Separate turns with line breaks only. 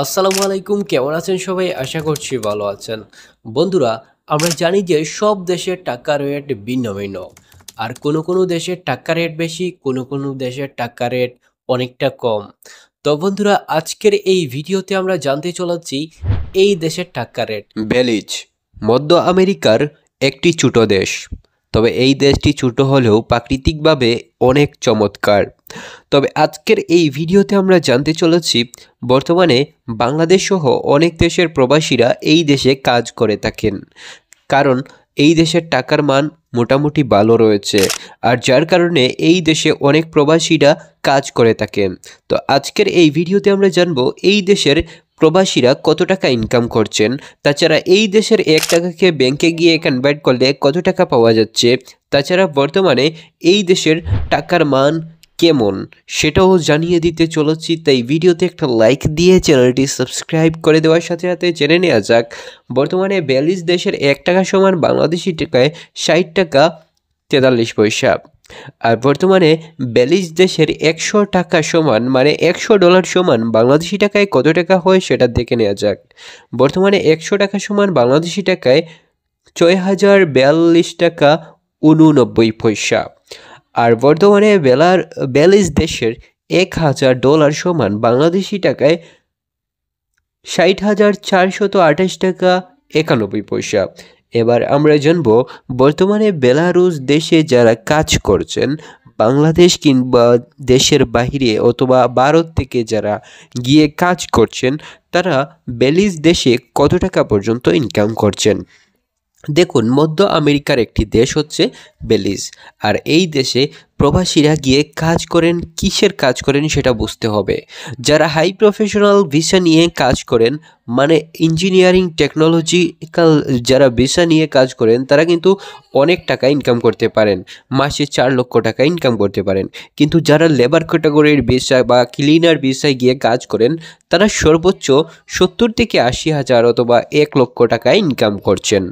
আসসালামু আলাইকুম, কেমন আছেন সবাই? আশা করছি ভালো আছেন। বন্ধুরা, আমরা জানি যে সব দেশের টাকার রেট ভিন্ন ভিন্ন। আর কোনো দেশের টাকা রেট বেশি, কোনো দেশের টাকা রেট অনেকটা কম। তো বন্ধুরা, আজকের এই ভিডিওতে আমরা জানতে চলেছি এই দেশের টাকা রেট। বেলিজ মধ্য আমেরিকার একটি ছোট দেশ, তবে এই দেশটি ছোট হলেও প্রাকৃতিকভাবে অনেক চমৎকার। তবে আজকের এই ভিডিওতে আমরা জানতে চলেছি বর্তমানে বাংলাদেশ সহ অনেক দেশের প্রবাসীরা এই দেশে কাজ করে থাকেন, কারণ এই দেশের টাকার মান মোটামুটি ভালো রয়েছে, আর যার কারণে এই দেশে অনেক প্রবাসীরা কাজ করে থাকেন। তো আজকের এই ভিডিওতে আমরা জানবো এই দেশের প্রবাসীরা কত টাকা ইনকাম করছেন, তাছাড়া এই দেশের 1 টাকাকে ব্যাংকে গিয়ে কনভার্ট করলে কত টাকা পাওয়া যাচ্ছে, তাছাড়া বর্তমানে এই দেশের টাকার মান কেমন সেটাও জানিয়ে দিতে চলেছি। তাই ভিডিওতে একটা লাইক দিয়ে চ্যানেলটি সাবস্ক্রাইব করে দেওয়ার সাথে সাথে জেনে নেওয়া যাক বর্তমানে বেলিজ দেশের 1 টাকা সমান বাংলাদেশি টাকায় 60 টাকা 43 পয়সা। আর বর্তমানে বেলিজ দেশের 100 টাকা সমান মানে $100 সমান বাংলাদেশি টাকায় কত টাকা হয় সেটা দেখে নেওয়া যাক। বর্তমানে 100 টাকা সমান বাংলাদেশি টাকায় 6042 টাকা 89 পয়সা। আর বর্তমানে বেলিজ দেশের $1000 সমান বাংলাদেশি টাকায় 60,428 টাকা 91 পয়সা। এবার আমরা জানবো বর্তমানে বেলারুশ দেশে যারা কাজ করছেন, বাংলাদেশ কিংবা দেশের বাইরে অথবা ভারত থেকে যারা গিয়ে কাজ করছেন, তারা বেলিজ দেশে কত টাকা পর্যন্ত ইনকাম করছেন। দেখুন, মধ্য আমেরিকার একটি দেশ হচ্ছে বেলিজ, আর এই দেশে প্রবাসীরা গিয়ে কাজ করেন। কিসের কাজ করেন সেটা বুঝতে হবে। যারা হাই প্রফেশনাল ভিসা নিয়ে কাজ করেন, মানে ইঞ্জিনিয়ারিং টেকনোলজিক্যাল যারা ভিসা নিয়ে কাজ করেন, তারা কিন্তু অনেক টাকা ইনকাম করতে পারেন, মাসে 4 লক্ষ টাকা ইনকাম করতে পারেন। কিন্তু যারা লেবার ক্যাটাগরির ভিসা বা ক্লিনার ভিসায় গিয়ে কাজ করেন, তারা সর্বোচ্চ 70 থেকে 80 হাজার অথবা 1 লক্ষ টাকা ইনকাম করছেন।